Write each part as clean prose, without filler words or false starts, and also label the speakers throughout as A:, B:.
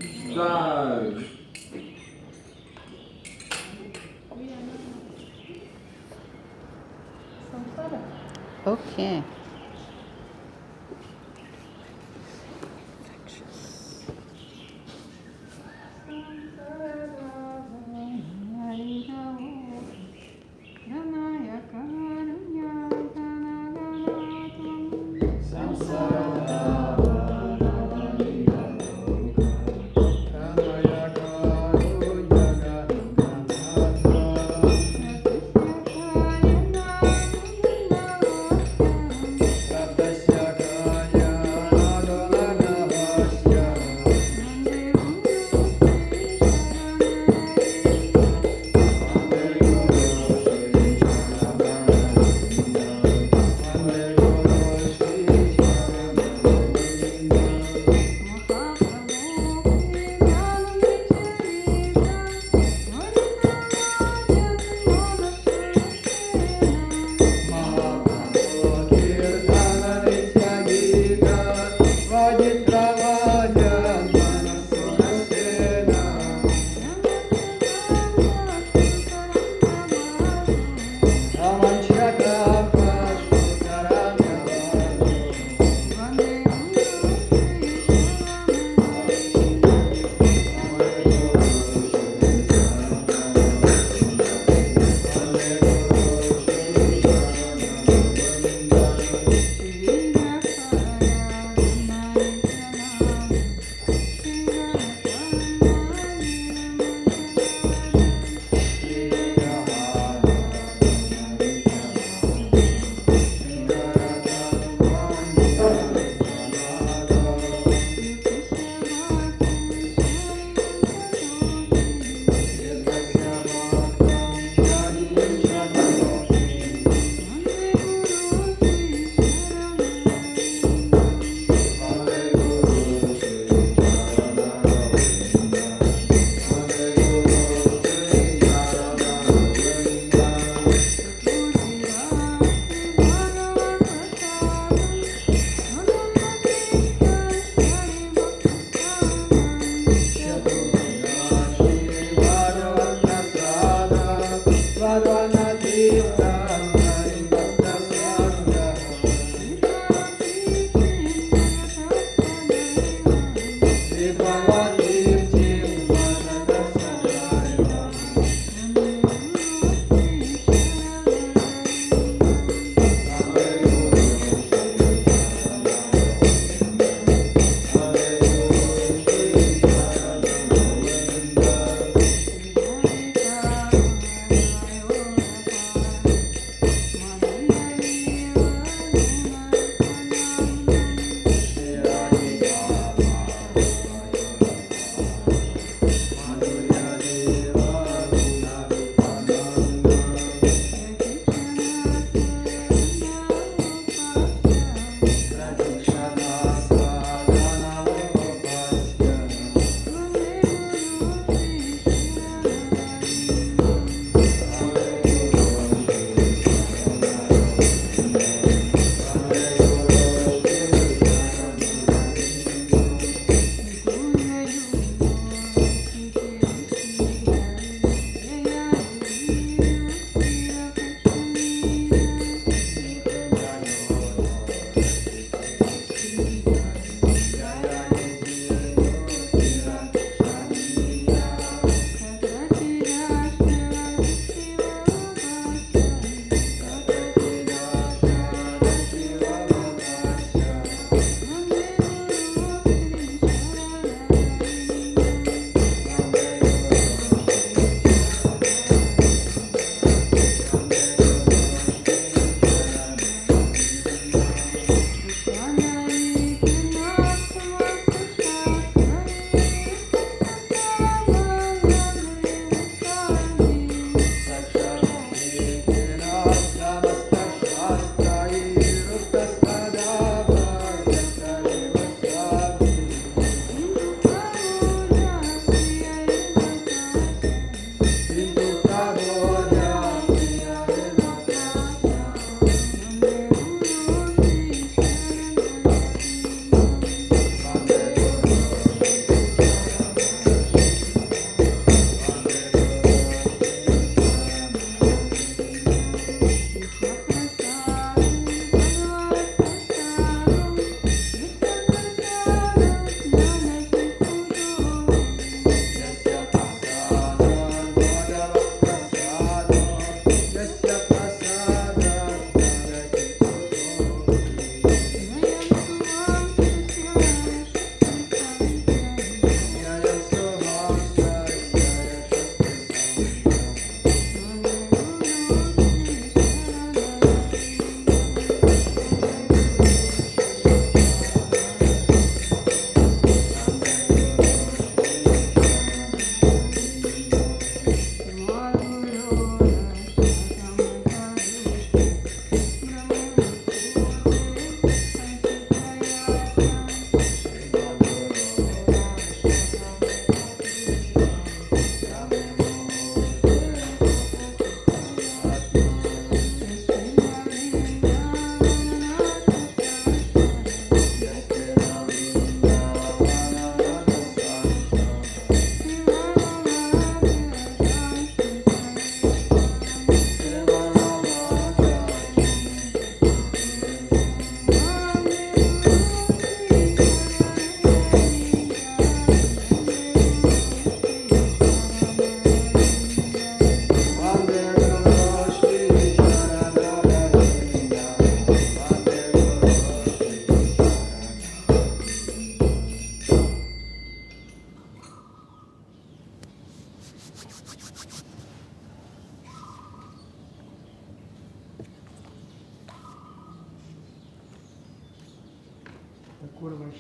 A: Start.
B: Okay.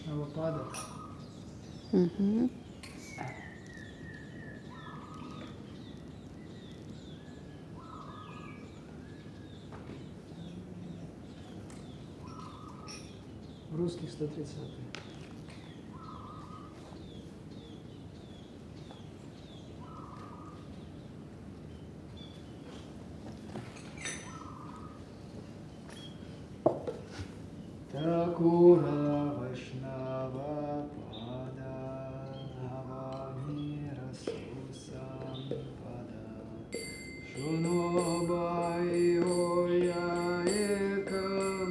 A: Vaishnava Pada.
B: Mm-hmm.
A: В русских 130. Такура Вайшнава Пада Авани Расусам Пада Шунобайо Я Экамана.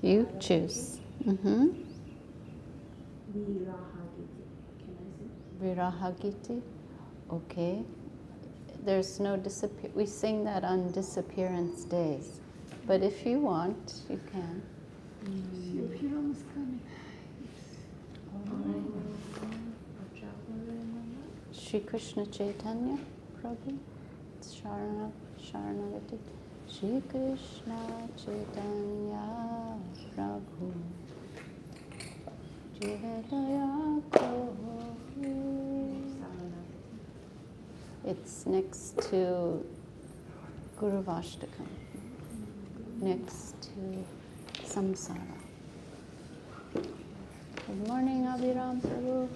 B: You choose. Mm-hmm. Virahagiti. Okay. There's no disappear. We sing that on disappearance days, but if you want, you can. Shri Krishna Chaitanya, Prabhu. Sharanagati Shri Krishna Chaitanya Prabhu Jivadaya Prabhu. It's next to Guru Vashtakam, next to Samsara. Good morning, Abhiram Prabhu.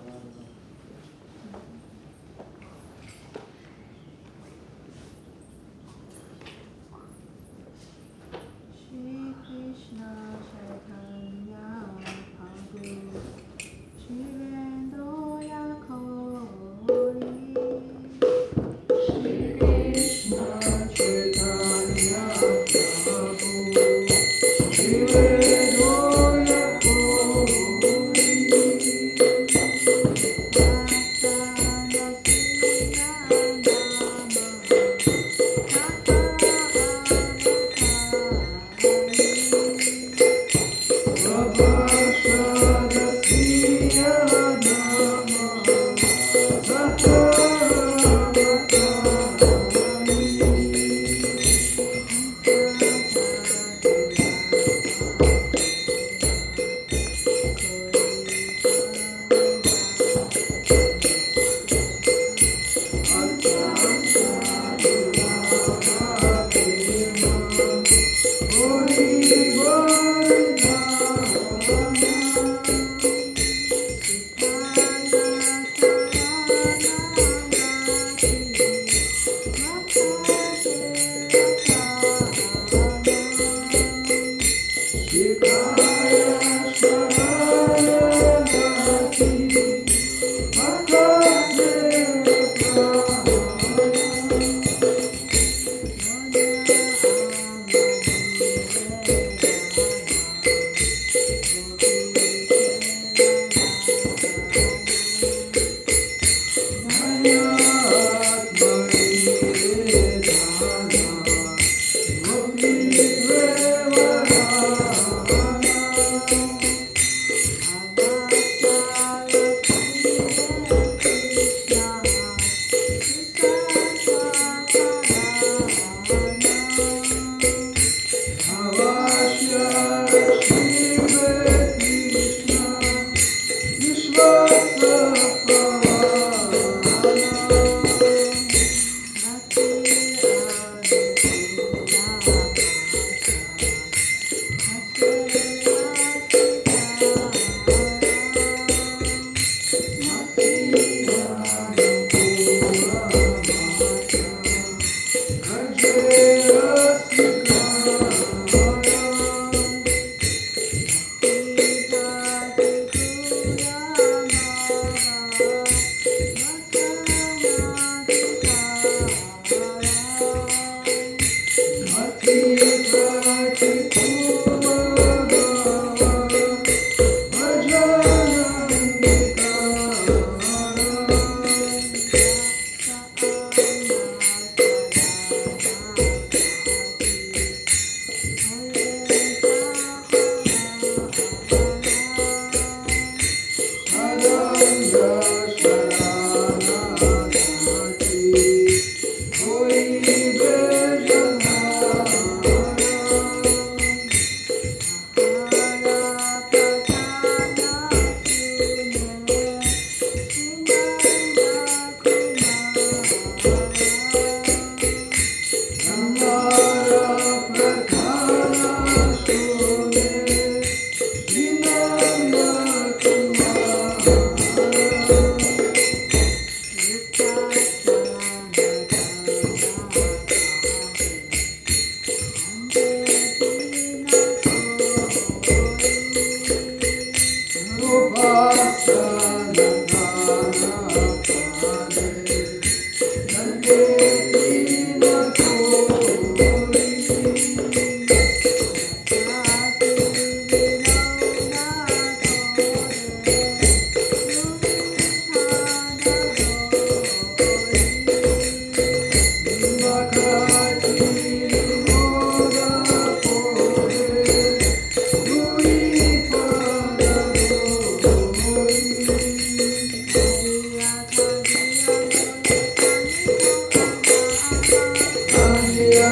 C: Shri Krishna Chaitanya Prabhu Shivendroya Kori. Shri Krishna Chaitanya Prabhu Shivendroya Kori.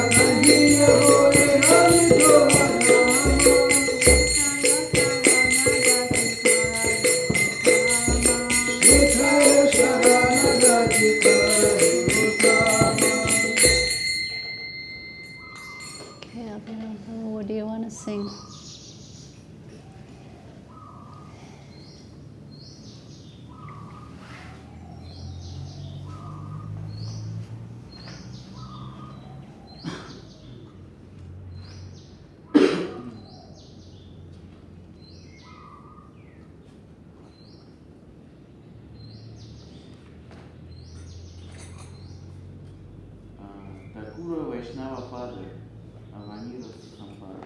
B: Okay, what do you want to sing?
D: Guru Vaishnava father, Avaniro Sampara.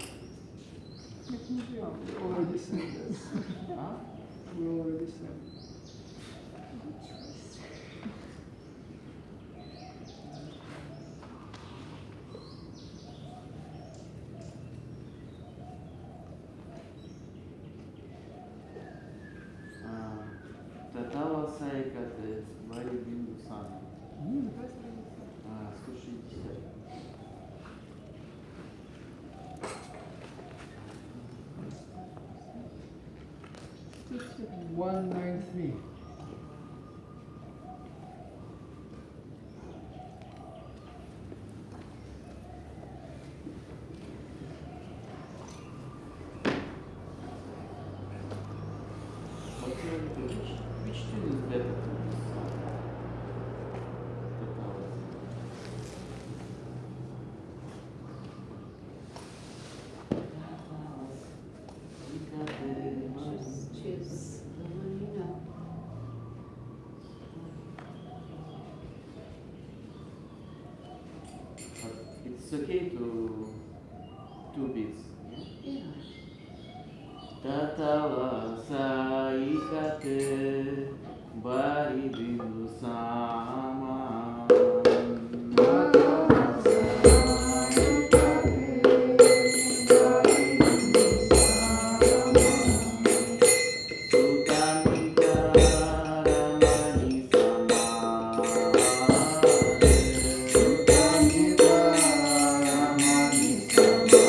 A: We already said this.
D: Huh?
A: We already said.
D: Татава Сайкате, Вари Бинду Сана. Слушайте.
A: 193.
D: Which tune is better for this song?
B: Just choose the one you know.
D: But it's okay to 2 beats.
B: Yeah.
D: Tatava Saikate Bari Bindu Sama Sutamita Ramani Sama Sutamita Ramani Sama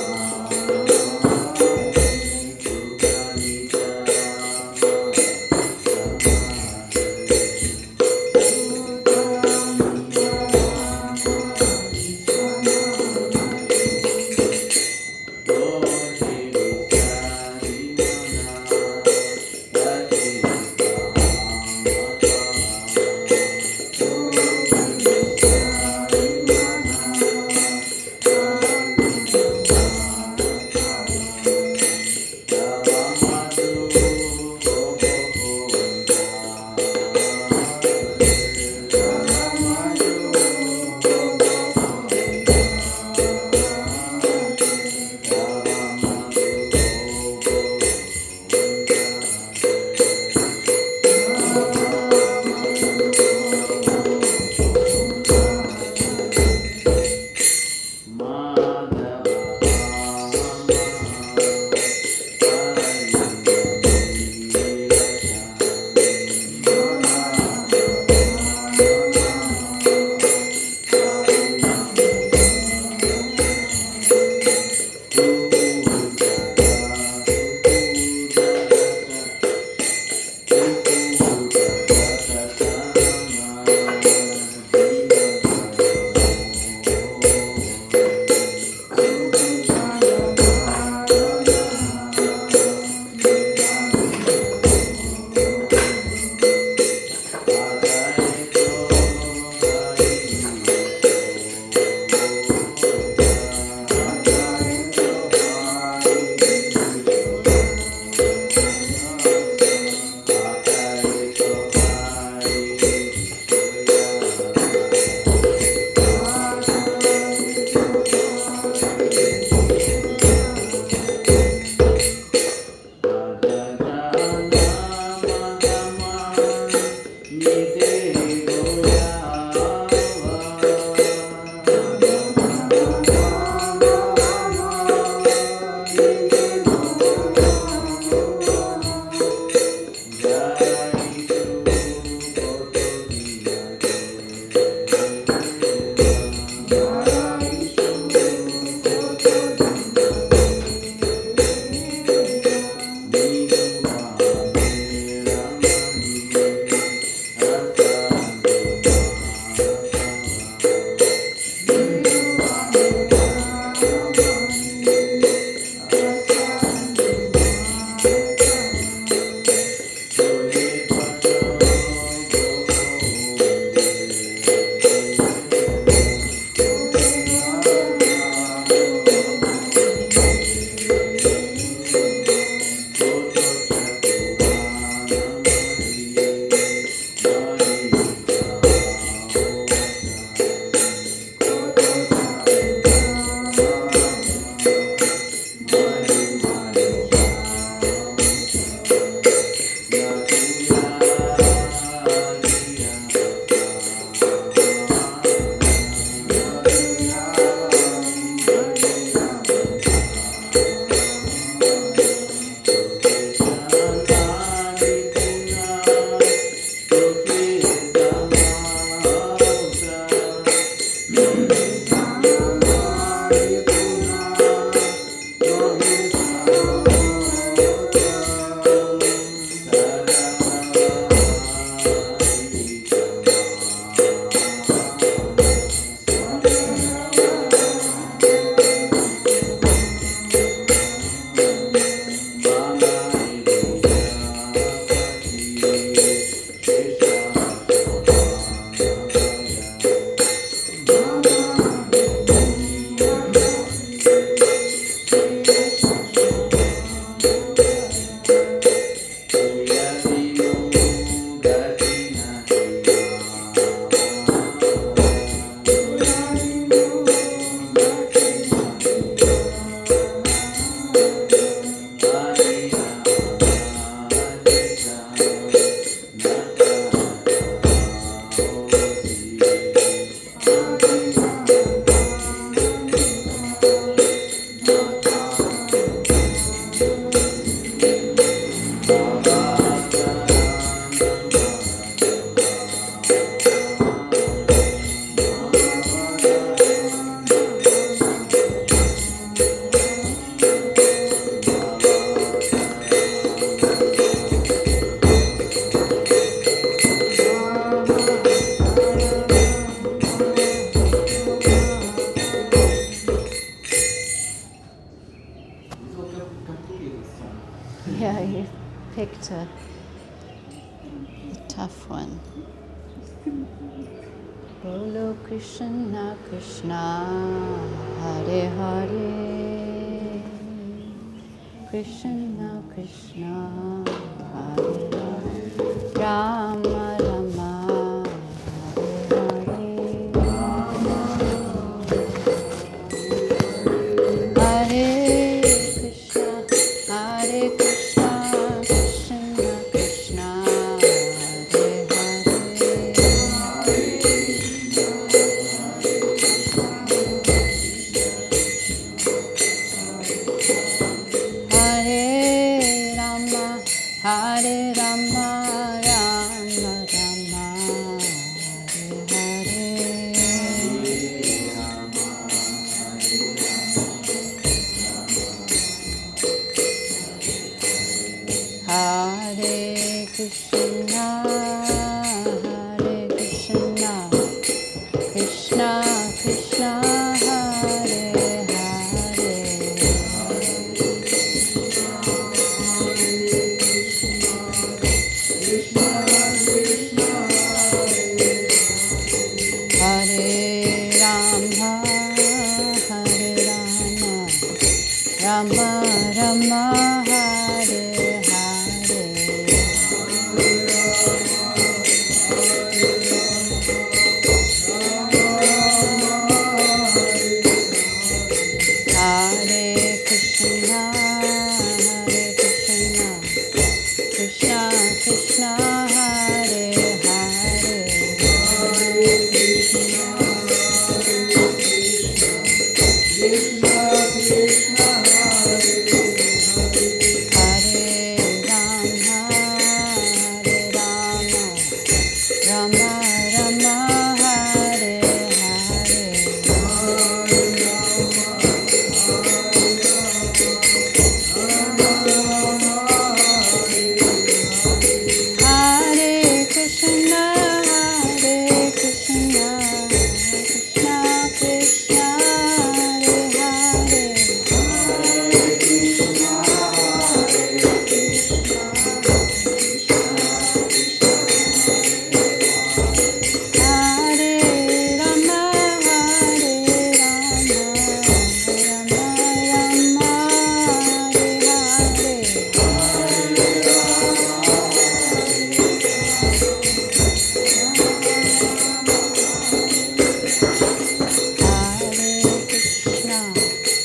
B: picked a tough one. Bolo Krishna Krishna Hare Hare Krishna Krishna Hare Hare Rama Rama Hare Hare Hare Krishna Hare Krishna Krishna Krishna Hare Hare Rama, Hare Rama, Rama Rama, Hare Hare. Hare Krishna, Hare Krishna, Krishna Krishna, Hare Hare Rama, Rama Rama, Hare Hare Krishna,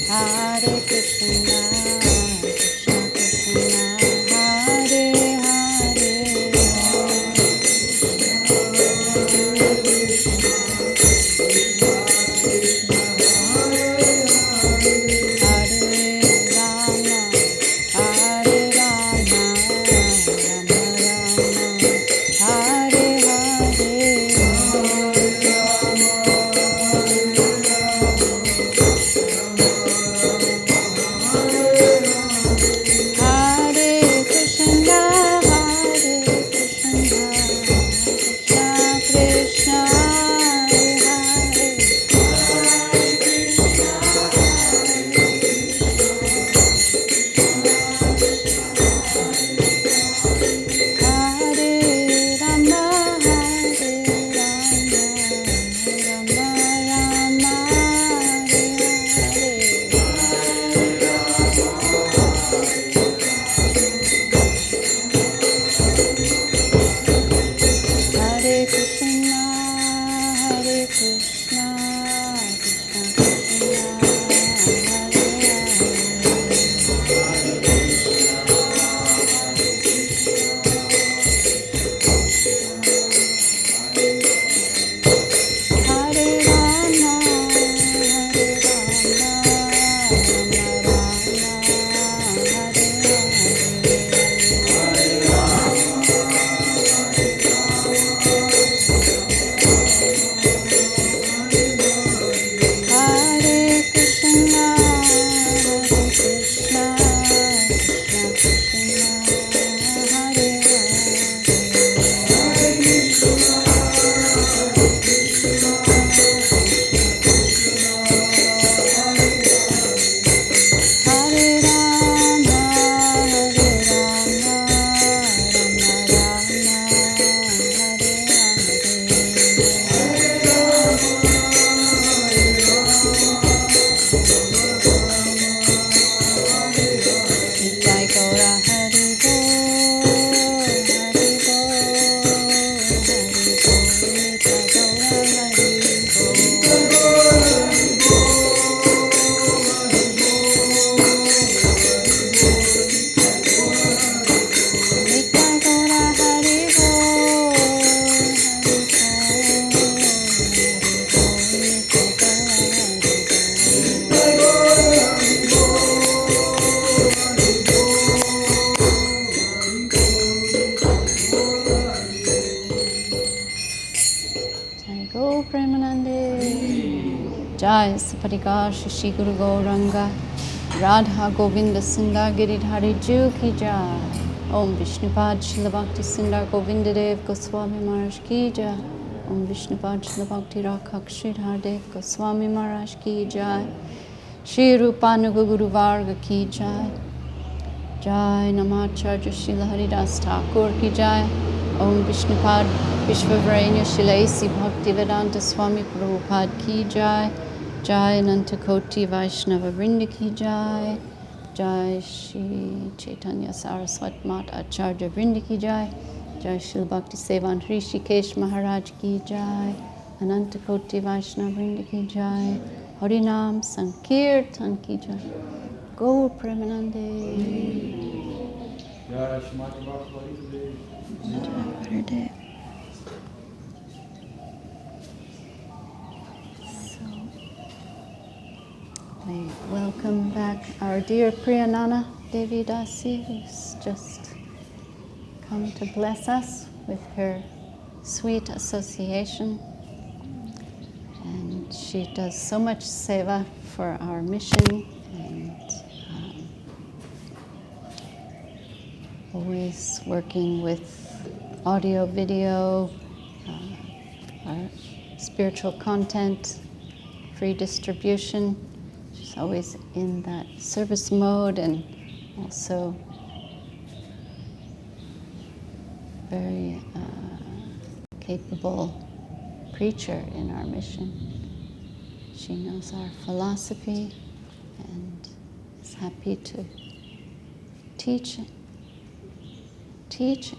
B: Hare Krishna, Krishna Krishna, Hare Hare Jai Saparika Shishi Guru Gauranga Radha Govinda Sundar Giridhari Ju Ki Jai Om Vishnupad Srila Bhakti Sundar Govinda Dev Goswami Maharaj Ki Jai Om Vishnupad Srila Bhakti Rakhak Sridhar Dev Goswami Maharaj Ki Jai Shri Rupanuga Guru Varga Ki Jai Jai Namacharya Srila Haridas Thakur Ki Jai Om Vishnupad Vishwavaranya Shilaisi Bhaktivedanta Swami Prabhupada Ki Jai Jai Anantakoti Vaishnava Vrinda Ki Jai Jai Shri Chaitanya Saraswat Mat Acharya Vrinda Ki Jai Jai Srila Bhakti Sevan Hrishikesh Maharaj Ki Jai Anantakoti Vaishnava Vrinda Ki Jai Harinam Sankirtan Ki Jai Gaur Premanande
C: Jai Shrimati Bhakti Lalita Devi.
B: Jai So, we welcome back our dear Priyanana Devi Dasi, who's just come to bless us with her sweet association. And she does so much seva for our mission and always working with audio, video, our spiritual content, free distribution. She's always in that service mode and also very capable preacher in our mission. She knows our philosophy and is happy to teach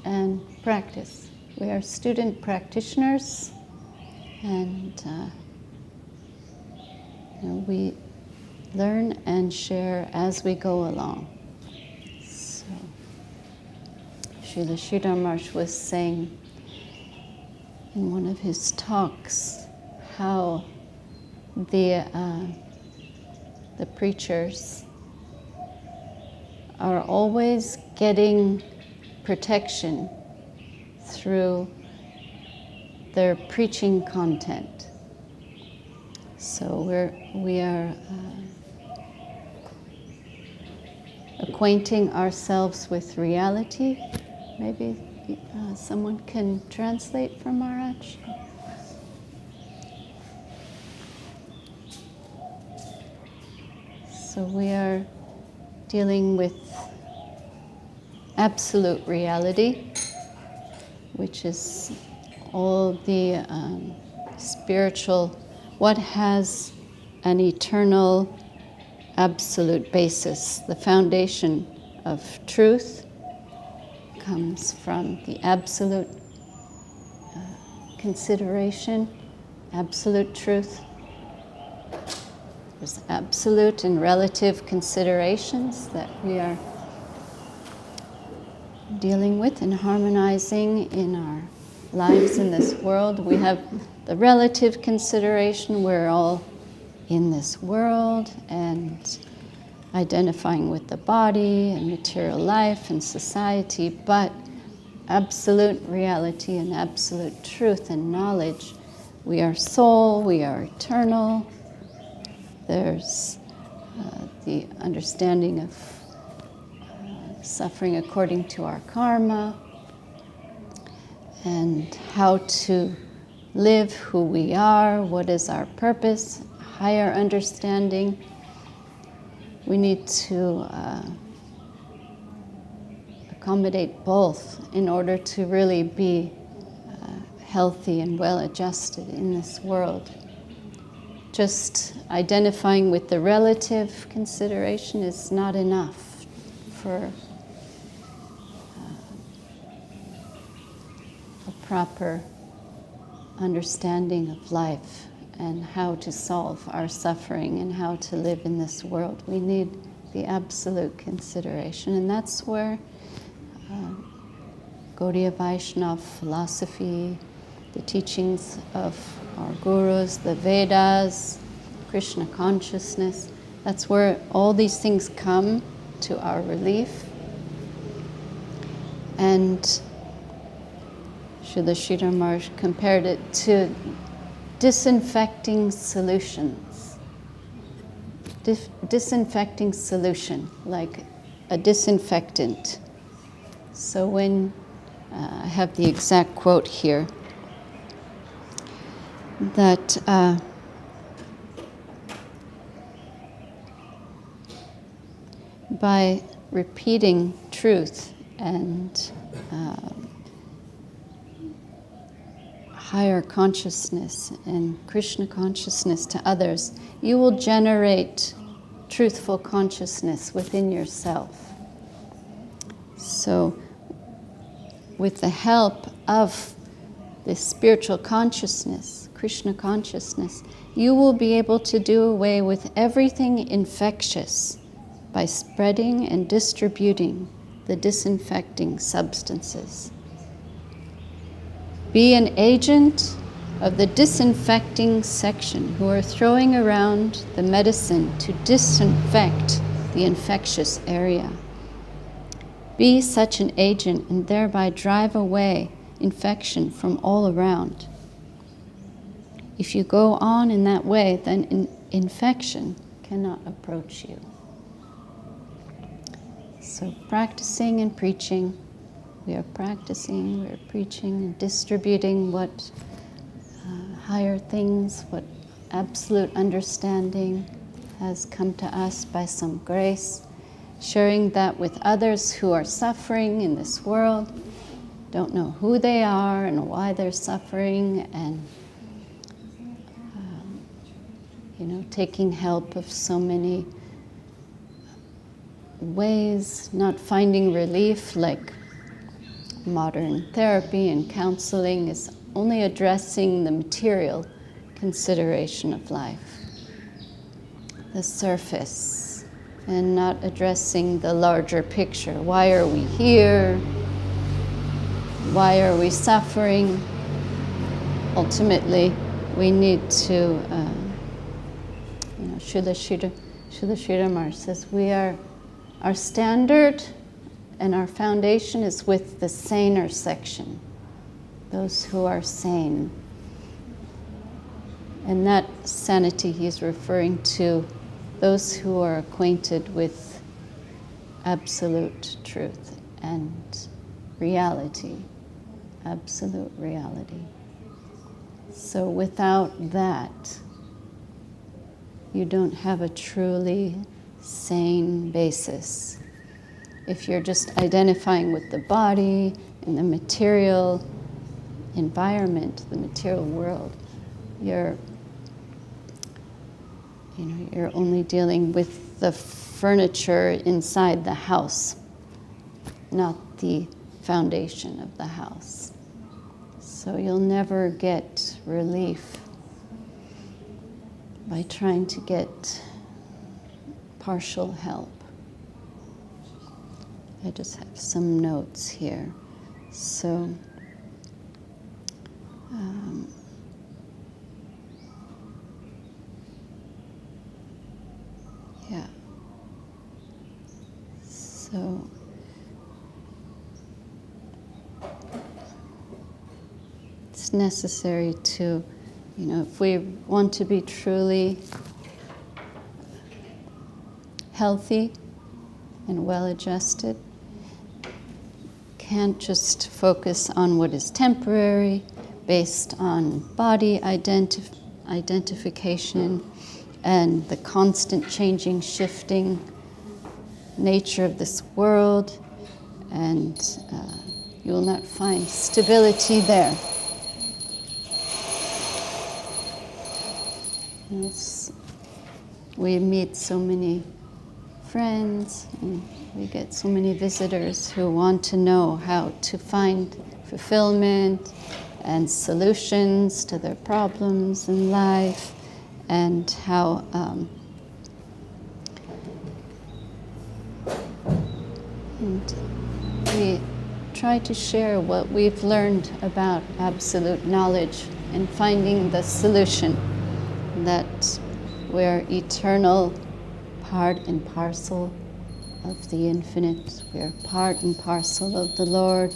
B: and practice. We are student practitioners and we learn and share as we go along. So, Srila Sridhar Maharaj was saying in one of his talks how the preachers are always getting protection through their preaching content. So we are acquainting ourselves with reality. Maybe someone can translate for Maharaj. So we are dealing with absolute reality, which is all the spiritual, what has an eternal absolute basis. The foundation of truth comes from the absolute consideration, absolute truth. There's absolute and relative considerations that we are dealing with and harmonizing in our lives in this world. We have the relative consideration, we're all in this world and identifying with the body and material life and society, but absolute reality and absolute truth and knowledge. We are soul, we are eternal. There's the understanding of suffering according to our karma, and how to live who we are, what is our purpose, higher understanding. We need to accommodate both in order to really be healthy and well-adjusted in this world. Just identifying with the relative consideration is not enough for a proper understanding of life and how to solve our suffering and how to live in this world. We need the absolute consideration, and that's where Gaudiya Vaishnava philosophy, the teachings of our gurus, the Vedas, Krishna consciousness, that's where all these things come to our relief. And Srila Sridhar compared it to disinfecting solutions. disinfecting solution, like a disinfectant. So when, I have the exact quote here, that by repeating truth and higher consciousness and Krishna consciousness to others, you will generate truthful consciousness within yourself. So, with the help of this spiritual consciousness, Krishna consciousness, you will be able to do away with everything infectious by spreading and distributing the disinfecting substances. Be an agent of the disinfecting section who are throwing around the medicine to disinfect the infectious area. Be such an agent and thereby drive away infection from all around. If you go on in that way, then infection cannot approach you. So practicing and preaching, we are practicing, we are preaching and distributing what higher things, what absolute understanding has come to us by some grace, sharing that with others who are suffering in this world, don't know who they are and why they're suffering, and taking help of so many ways, not finding relief, like modern therapy and counseling is only addressing the material consideration of life, the surface, and not addressing the larger picture. Why are we here? Why are we suffering? Ultimately, we need to, Srila Sridhar says, our standard and our foundation is with the saner section, those who are sane. And that sanity he's referring to those who are acquainted with absolute truth and reality, absolute reality. So without that, you don't have a truly sane basis. If you're just identifying with the body and the material environment, the material world, you're only dealing with the furniture inside the house, not the foundation of the house. So you'll never get relief by trying to get partial help. I just have some notes here. So, yeah. So, it's necessary to, if we want to be truly healthy and well-adjusted, can't just focus on what is temporary, based on body identification and the constant changing, shifting nature of this world, and you will not find stability there. We meet so many friends, and we get so many visitors who want to know how to find fulfillment and solutions to their problems in life, and how and we try to share what we've learned about absolute knowledge and finding the solution, that we're eternal, part and parcel of the infinite. We're part and parcel of the Lord.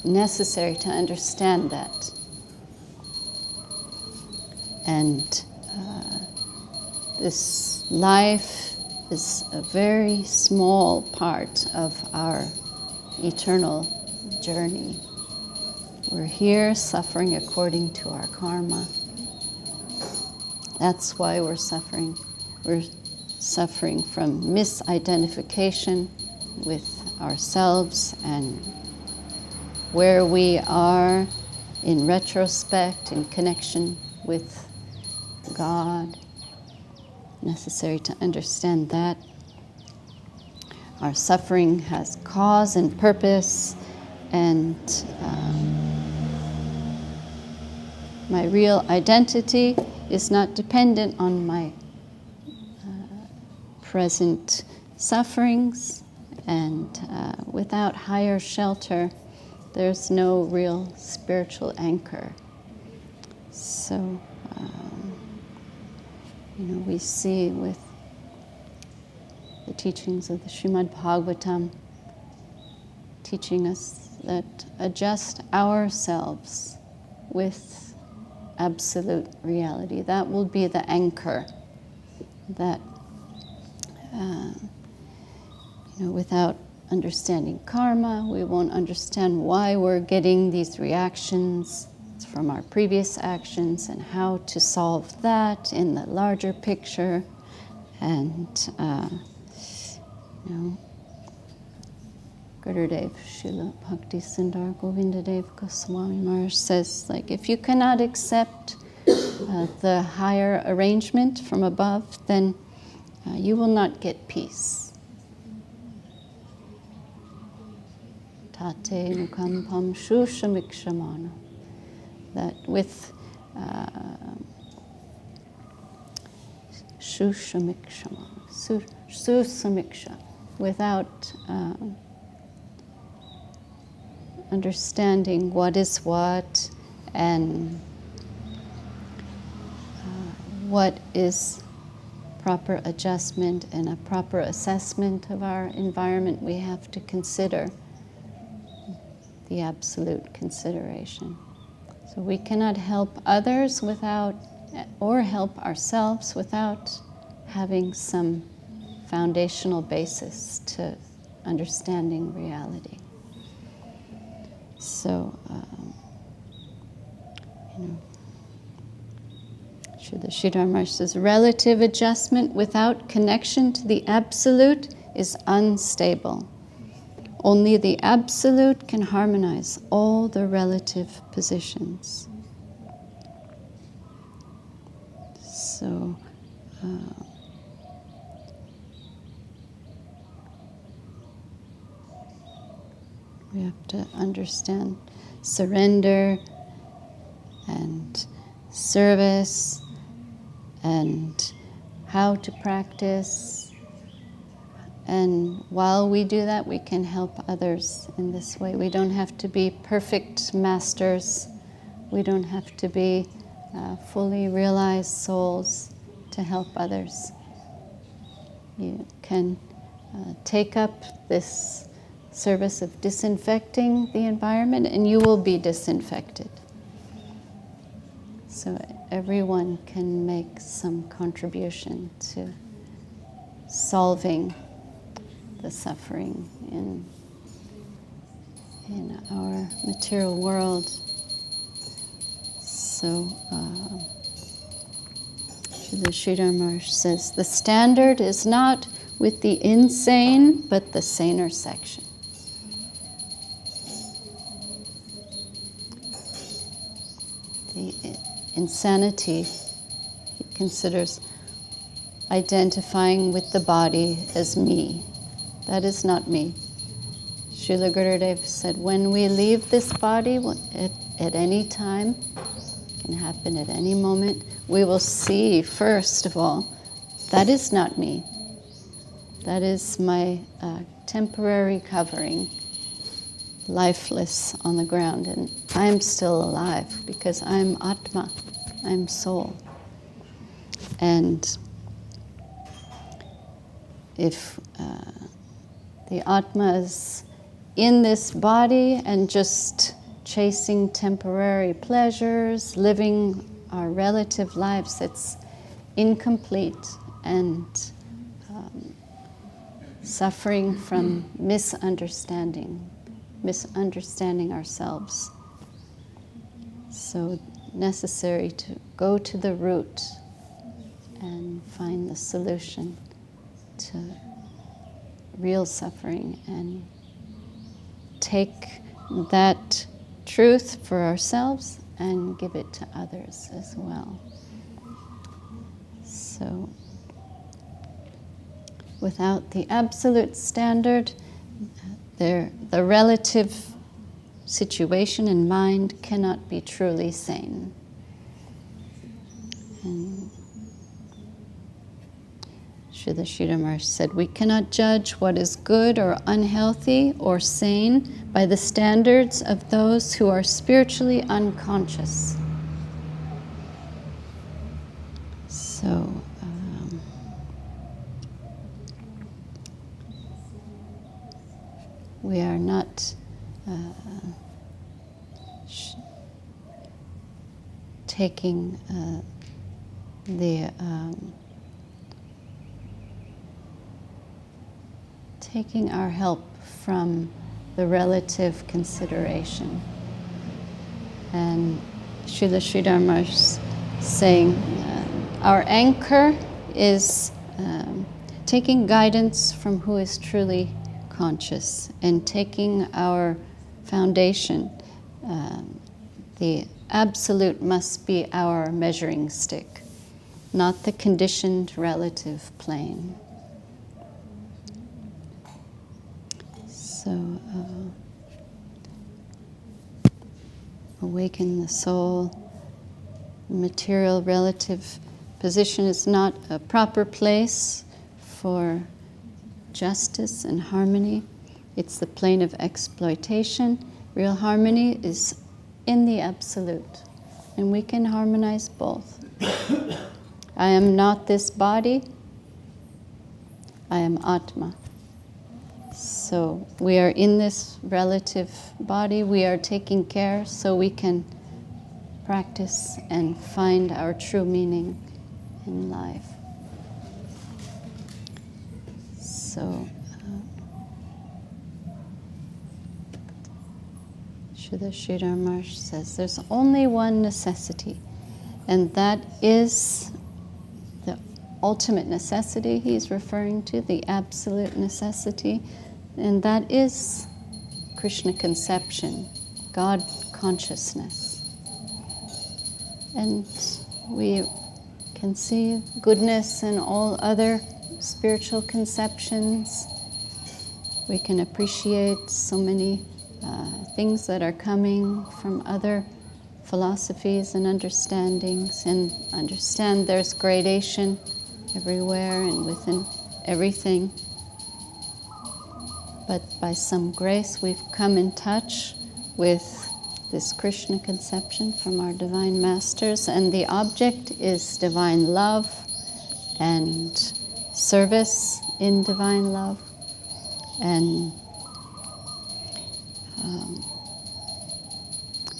B: Necessary to understand that. And This life is a very small part of our eternal journey. We're here suffering according to our karma. That's why we're suffering. We're suffering from misidentification with ourselves and where we are in retrospect, in connection with God. Necessary to understand that. Our suffering has cause and purpose, and my real identity is not dependent on my present sufferings, and without higher shelter, there's no real spiritual anchor. So, we see with the teachings of the Srimad Bhagavatam teaching us that adjust ourselves with absolute reality. That will be the anchor. That, without understanding karma, we won't understand why we're getting these reactions from our previous actions and how to solve that in the larger picture. And, Gurudev Srila Bhakti Sindar Govindadev Goswami Maharaj says, if you cannot accept the higher arrangement from above, then you will not get peace. Tate mukam pam shushamikshamana. That with susamiksha, without understanding what is what and what is proper adjustment and a proper assessment of our environment, we have to consider the absolute consideration. So we cannot help others without, or help ourselves without having some foundational basis to understanding reality. So, Srila Sridhar Maharaj says, relative adjustment without connection to the absolute is unstable. Only the absolute can harmonize all the relative positions. So, we have to understand surrender and service and how to practice. And while we do that, we can help others in this way. We don't have to be perfect masters. We don't have to be fully realized souls to help others. You can take up this service of disinfecting the environment, and you will be disinfected. So everyone can make some contribution to solving the suffering in our material world. So Srila Sridhar Maharaj says, the standard is not with the insane, but the saner section. The insanity, he considers identifying with the body as me. That is not me. Srila Gurudev said, when we leave this body, at any time, can happen at any moment, we will see, first of all, that is not me. That is my temporary covering, lifeless on the ground, and I'm still alive because I'm Atma, I'm soul. And if the Atma is in this body and just chasing temporary pleasures, living our relative lives, it's incomplete and suffering from misunderstanding ourselves. So necessary to go to the root and find the solution to real suffering and take that truth for ourselves and give it to others as well. So without the absolute standard, the relative situation in mind cannot be truly sane. And Srila Sridhar Maharaj said, we cannot judge what is good or unhealthy or sane by the standards of those who are spiritually unconscious. So, we are not taking taking our help from the relative consideration. And Srila Sridhar Maharaj is saying our anchor is taking guidance from who is truly conscious and taking our foundation. The absolute must be our measuring stick, not the conditioned relative plane. So, awaken the soul. Material relative position is not a proper place for justice and harmony. It's the plane of exploitation. Real harmony is in the absolute, and we can harmonize both. I am not this body, I am Atma. So we are in this relative body, we are taking care so we can practice and find our true meaning in life. So, Srila Sridhar Maharaj says there's only one necessity, and that is the ultimate necessity he's referring to, the absolute necessity, and that is Krishna conception, God consciousness. And we can see goodness in all other spiritual conceptions. We can appreciate so many things that are coming from other philosophies and understandings, and understand there's gradation everywhere and within everything. But by some grace we've come in touch with this Krishna conception from our divine masters, and the object is divine love and service in divine love. And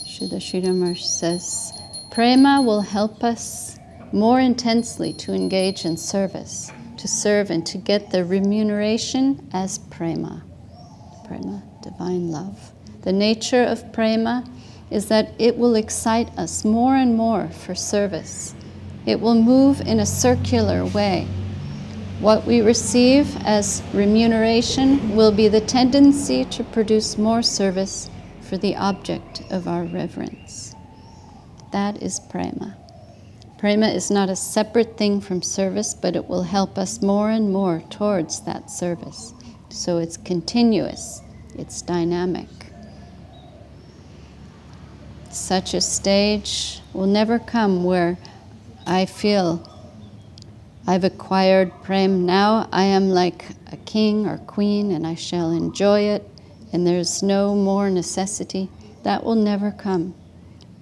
B: Srila Sridhar Maharaj says, prema will help us more intensely to engage in service, to serve and to get the remuneration as prema. Prema, divine love. The nature of prema is that it will excite us more and more for service. It will move in a circular way. What we receive as remuneration will be the tendency to produce more service for the object of our reverence. That is prema. Prema is not a separate thing from service, but it will help us more and more towards that service. So it's continuous, it's dynamic. Such a stage will never come where I feel I've acquired prem, now I am like a king or queen and I shall enjoy it and there's no more necessity. That will never come.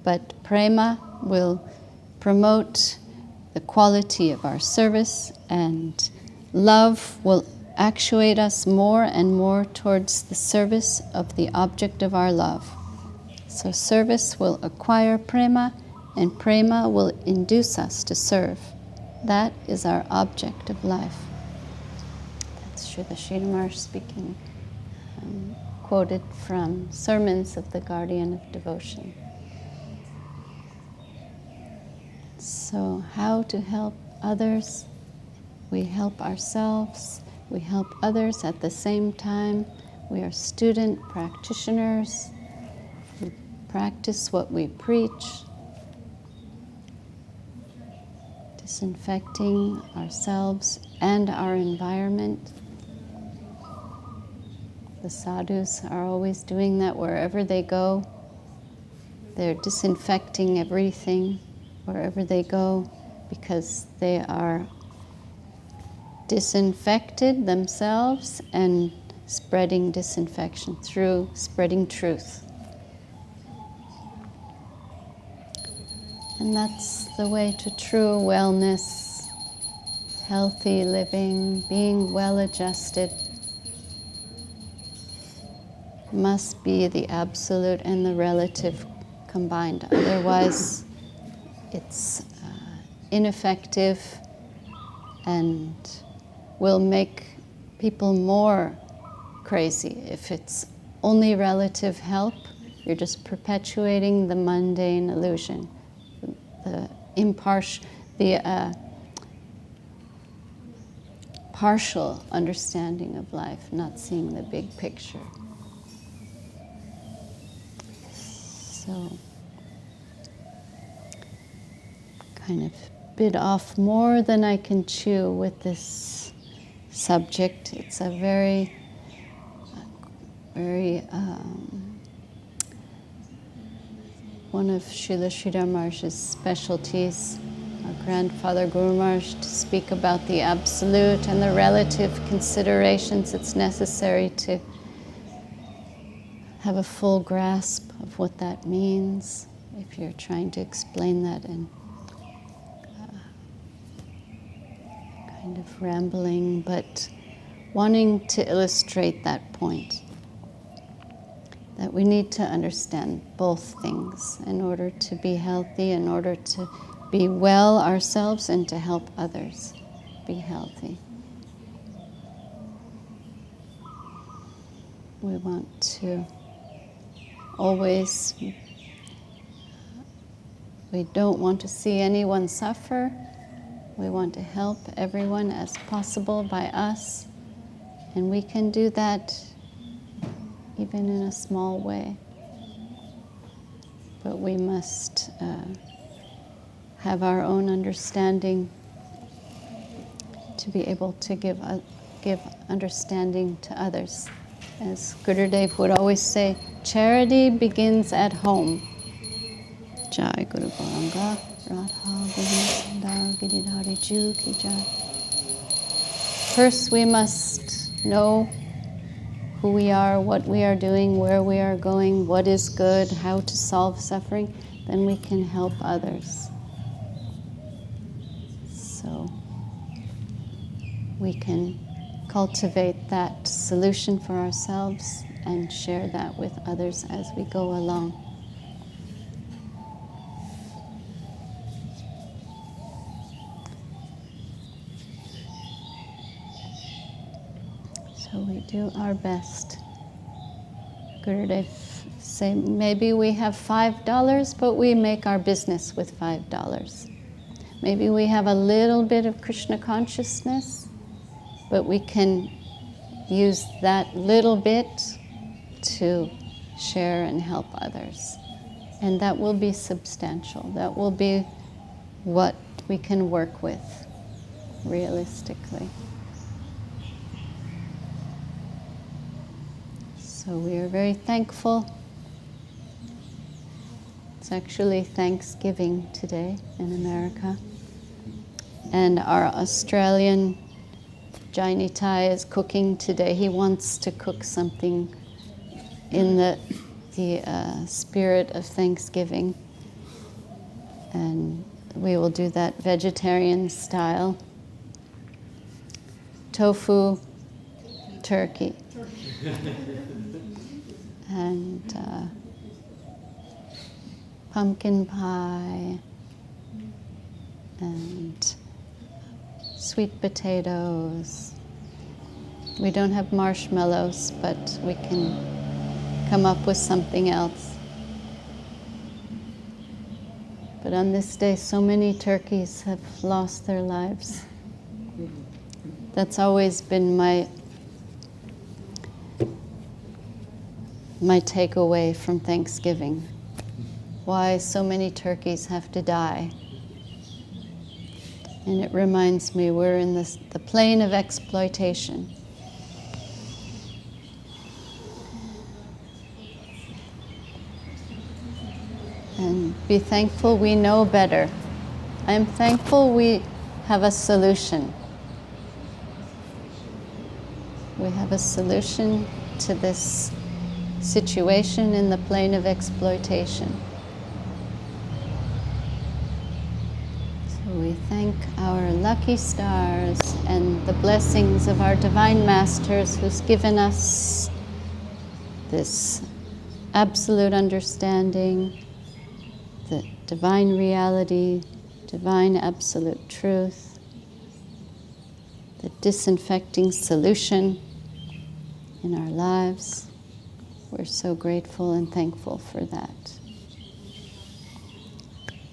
B: But prema will promote the quality of our service, and love will actuate us more and more towards the service of the object of our love. So service will acquire prema, and prema will induce us to serve. That is our object of life. That's Srila Sridhar Maharaj speaking, quoted from Sermons of the Guardian of Devotion. So how to help others? We help ourselves, we help others at the same time. We are student practitioners. We practice what we preach, disinfecting ourselves and our environment. The sadhus are always doing that wherever they go. They're disinfecting everything wherever they go because they are disinfected themselves and spreading disinfection through spreading truth. And that's the way to true wellness, healthy living, being well-adjusted. Must be the absolute and the relative combined. Otherwise, it's ineffective and will make people more crazy. If it's only relative help, you're just perpetuating the mundane illusion, the partial understanding of life, not seeing the big picture. So, kind of bit off more than I can chew with this subject. It's a very one of Srila Sridhar Maharaj's specialties, our grandfather Guru Maharaj, to speak about the absolute and the relative considerations. It's necessary to have a full grasp of what that means if you're trying to explain that in kind of rambling, but wanting to illustrate that point, that we need to understand both things in order to be healthy, in order to be well ourselves and to help others be healthy. We want to always, we don't want to see anyone suffer. We want to help everyone as possible by us, and we can do that even in a small way. But we must have our own understanding to be able to give understanding to others. As Gurudev would always say, charity begins at home. Jai Guru Gauranga, Radha Govinda Giridhari Ju Ki Jai. First we must know who we are, what we are doing, where we are going, what is good, how to solve suffering. Then we can help others. So we can cultivate that solution for ourselves and share that with others as we go along. So we do our best. Gurudev say, maybe we have $5, but we make our business with $5. Maybe we have a little bit of Krishna consciousness, but we can use that little bit to share and help others. And that will be substantial. That will be what we can work with realistically. So we are very thankful. It's actually Thanksgiving today in America. And our Australian Jainitai is cooking today. He wants to cook something in the spirit of Thanksgiving. And we will do that vegetarian style. Tofu, turkey. And pumpkin pie and sweet potatoes. We don't have marshmallows, but we can come up with something else. But on this day, so many turkeys have lost their lives. That's always been my takeaway from Thanksgiving. Why so many turkeys have to die. And it reminds me we're in the plane of exploitation. And be thankful we know better. I'm thankful we have a solution. We have a solution to this situation in the plane of exploitation. So we thank our lucky stars and the blessings of our divine masters who's given us this absolute understanding, the divine reality, divine absolute truth, the disinfecting solution in our lives. We're so grateful and thankful for that.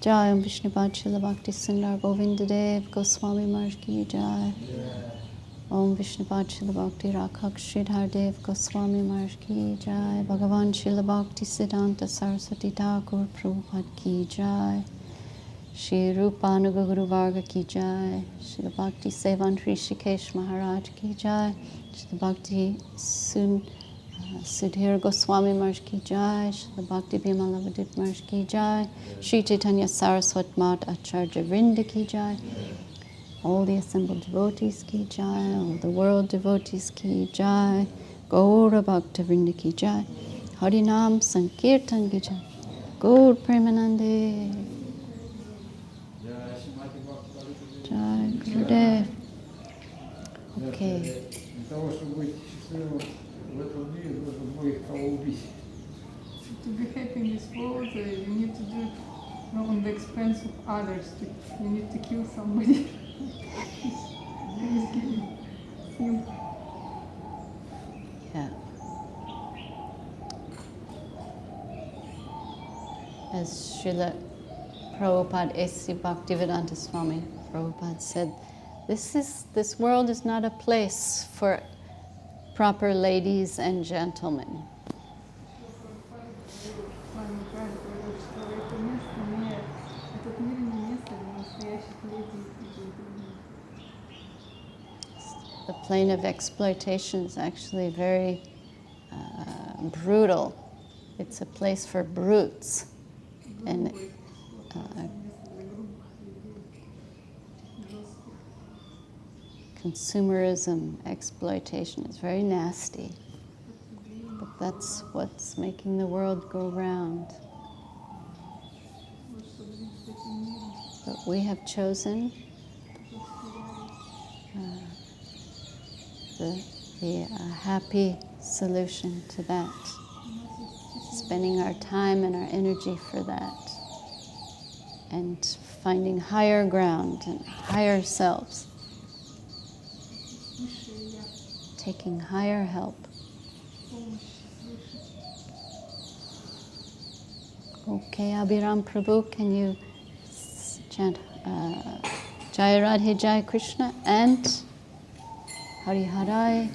B: Jai Om Vishnupad Srila Bhakti Sundar Govinda Dev Goswami Maharaj Ki Jai. Om Vishnupad Srila Bhakti Rakhak Sridhar Dev Goswami Maharaj Ki Jai. Bhagavan Srila Bhakti Siddhanta Saraswati Thakur Prabhupada Ki Jai. Shri Rupanuga Guru Varga Ki Jai. Srila Bhakti Sevan Rishikesh Maharaj Ki Jai. Srila Bhakti Sudhir Goswami Maharaj Ki Jai. Srila Bhakti Bhimala Vadit Maharaj Ki Jai. Shri Chaitanya Saraswat Mat Acharya Vrinda Ki Jai. All the assembled devotees Ki Jai. All the world devotees Ki Jai. Gaura Bhakta Vrinda Ki Jai. Harinam Sankirtan Ki Jai. Gaur Premanande. Jai Gurudev. Okay.
A: Для того, чтобы быть счастливым в этом мире, нужно многих кого убить.
E: To be happy in this world, you need to do it on the expense of others. You need to kill somebody.
B: Yeah. As Srila Prabhupada A.C. Bhaktivedanta Swami Prabhupada said, this world is not a place for proper ladies and gentlemen. The plane of exploitation is actually very brutal. It's a place for brutes. And consumerism, exploitation is very nasty. But that's what's making the world go round. But we have chosen the happy solution to that. Spending our time and our energy for that. And finding higher ground and higher selves. Taking higher help. Okay, Abhiram Prabhu, can you chant Jai Radhe Jai Krishna and Hari Harai?
F: Hari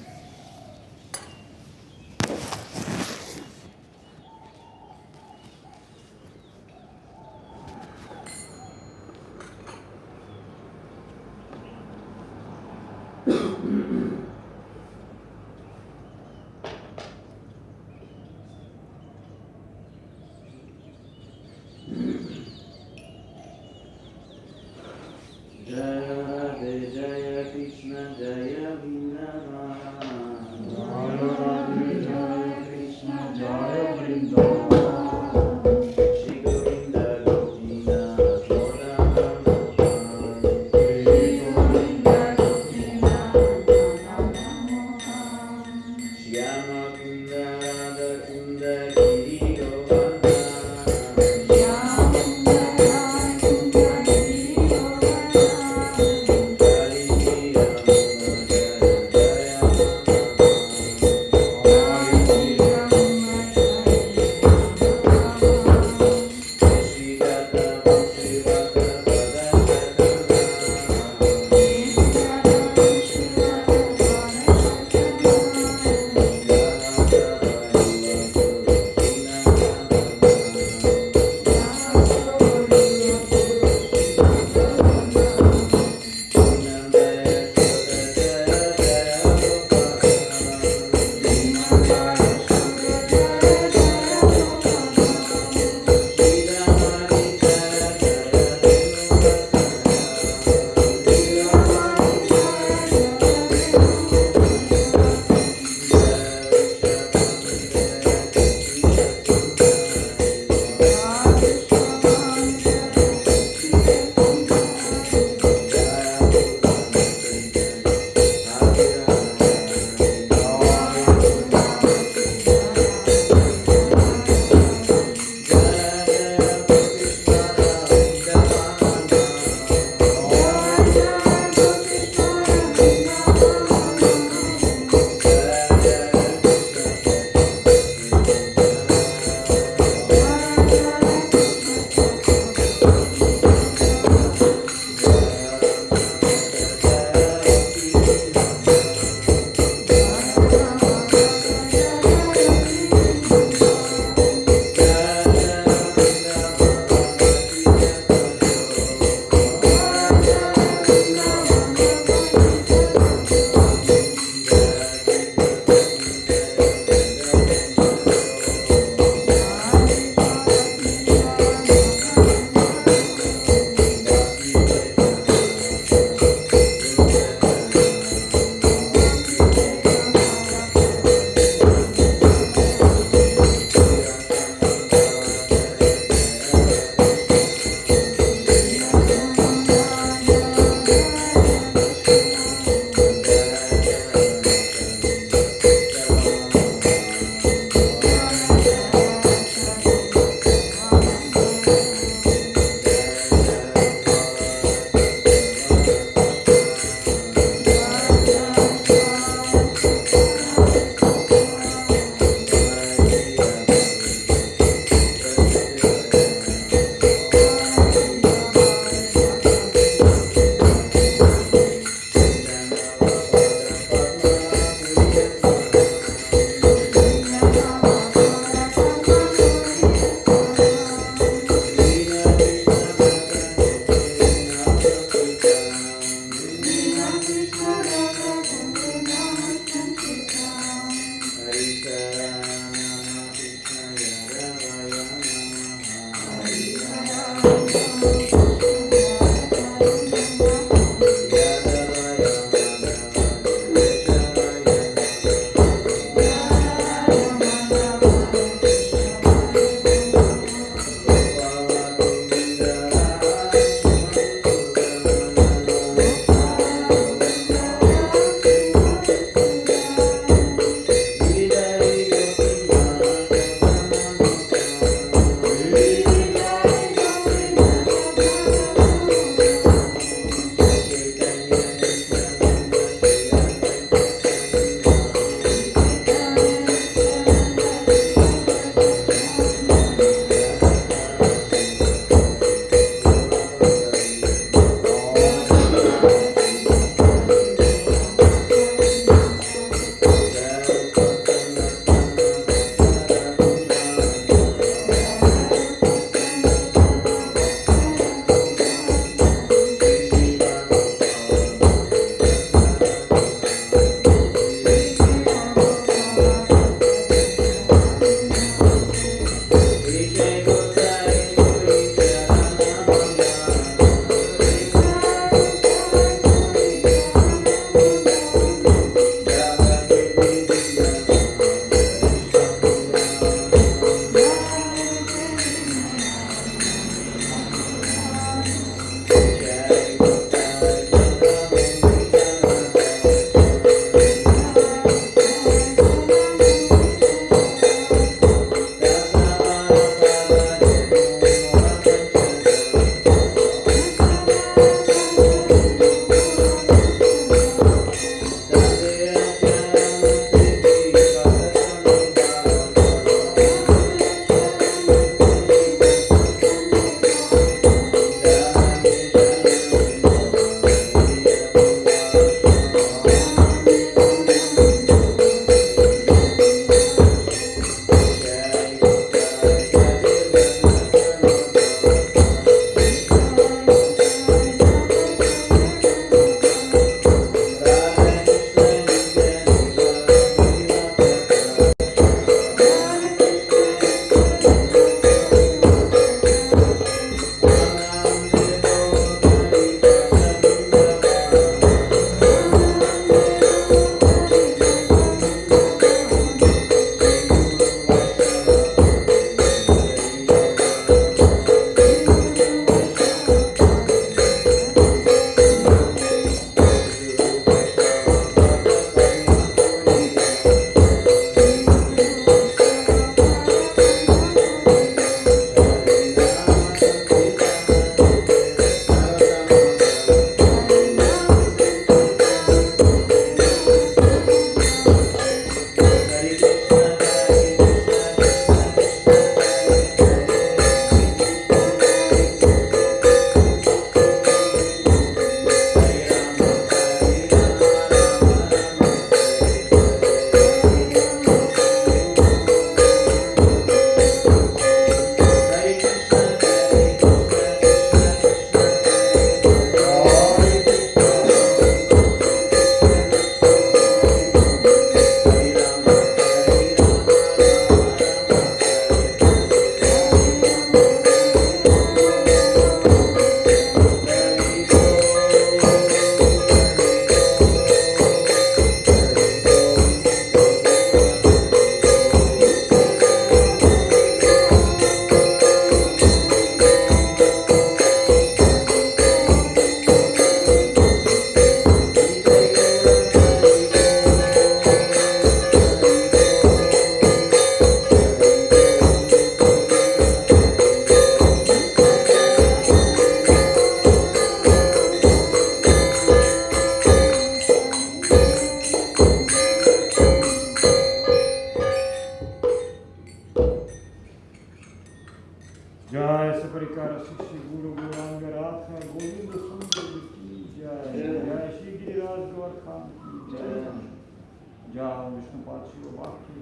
C: Jai Vishnupad Shiva Bhakti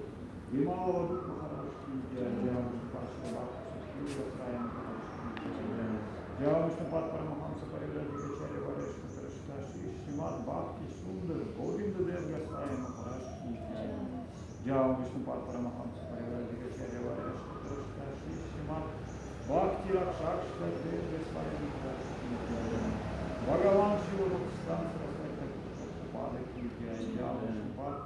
C: Vimala Dukkha Maharaj ki Jai Jai Vishnupad Shiva Bhakti Shiva Rasaya Maharaj ki Jai Jai Vishnupad Paramahamsa Parivrajika Acharya Varesh Kutrashita Shri Srimad Bhakti Sundar Govinda Dev Rasaya Maharaj ki Jai Jai Vishnupad Paramahamsa Parivrajika Acharya Varesh Kutrashita Shri Srimad Bhakti Rakshakshita Dev Rasaya Maharaj ki Jai Bhagavan Shiva Rukstan Saraswata Pada ki Jai Jai Vishnupad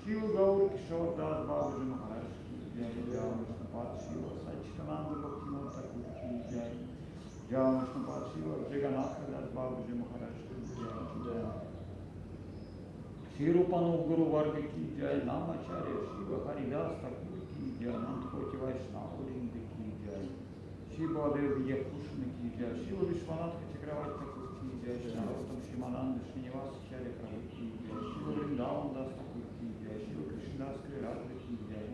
C: Shiva Gaur Kishore Das Babaji Maharaj ki Jai Jai Vishnupad Shiva Sachidananda Bhaktivinoda Thakur ki Jai Jai Vishnupad Shiva Jagannatha Das Babaji Maharaj ki Jai Shri Rupanand Guru Varga ki Jai Namacharya Shiva Haridas Thakur ki Jai Nandkoti Vaishnava Vrinda ki Jai Shri Baladev Viya Krishna ki Jai Shiva Vishwanath Chakravarti Thakur ki Jai Shri Narottam Shivananda Srinivas Acharya Prabhu ki Jai Shiva Vrindavan Das Thakur ki Jai Shiva Krishnadas Kriradha ki Jai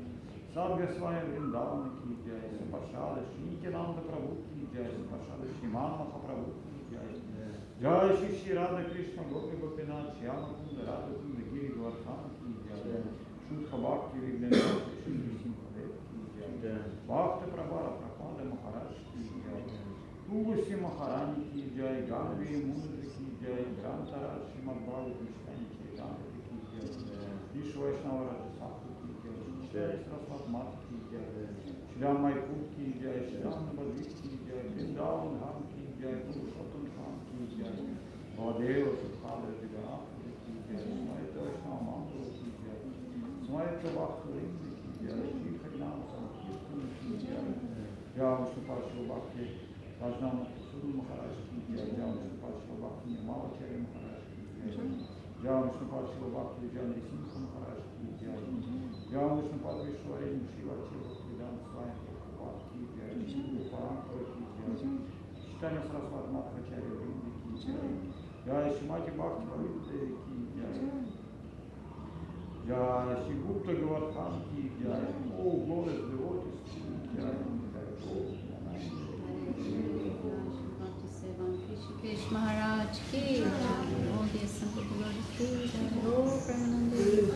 C: Sadgasvaya Vrindavana ki Jai Sapashada Shri Nityananda Prabhu ki Jai Sapashada Shriman Mahaprabhu ki Jai Jai Shri Shri Radha Krishna Gopi Gopinath Shyama Kunda Radha Kunda Giri Gvardhana ki Jai Shudha Bhakti Vignesh Shri Simhadev ki Jai Bhakta Prabhara Prapada Maharaj ki Jai Tulsi Maharani ki Jai Gandhi Mundra ki Jai Grantaraj Srimad Bhagavad Gita ki Jai Vishwa Vaishnava Raja Sakti ki Jai Shri Saraswat Mata ki Jai Shri Ramai Pur ki Jai Shri Ramnabadvit ki Jai Vrindavan Dham ki Jai Purushottam Dham ki Jai Bhadeva Sukhala Jagannatha ki Jai Smaita Vaishnava Mandala ki Jai Smaita Bhakti Lalita ki Jai Shri Harinam Sankirtan ki Jai Jai Vishnupad Shiva Bhakti Rajnana Sudhu Maharaj ki Jai Jai Vishnupad Shiva Bhakti Nimalacharya Maharaj ki Jai Jai Vishnupad Shiva Bhakti Jai Simha Maharaj ki Jai Jai Vishnupad Vishwarein Shiva Shiva Vedanta Swami Prabhupada ki Jai Shri Parampara ki Jai Chaitanya Saraswat Madhvacharya Vrinda ki Jai Jai Shrimati Bhakti Lalita Devi ki Jai Jai Shri Gupta Govardhan ki Jai Oh glorious devotees ki Jai
B: Krishna Maharaj ki, all the assembled devotees ki, Jai Ho Premanande.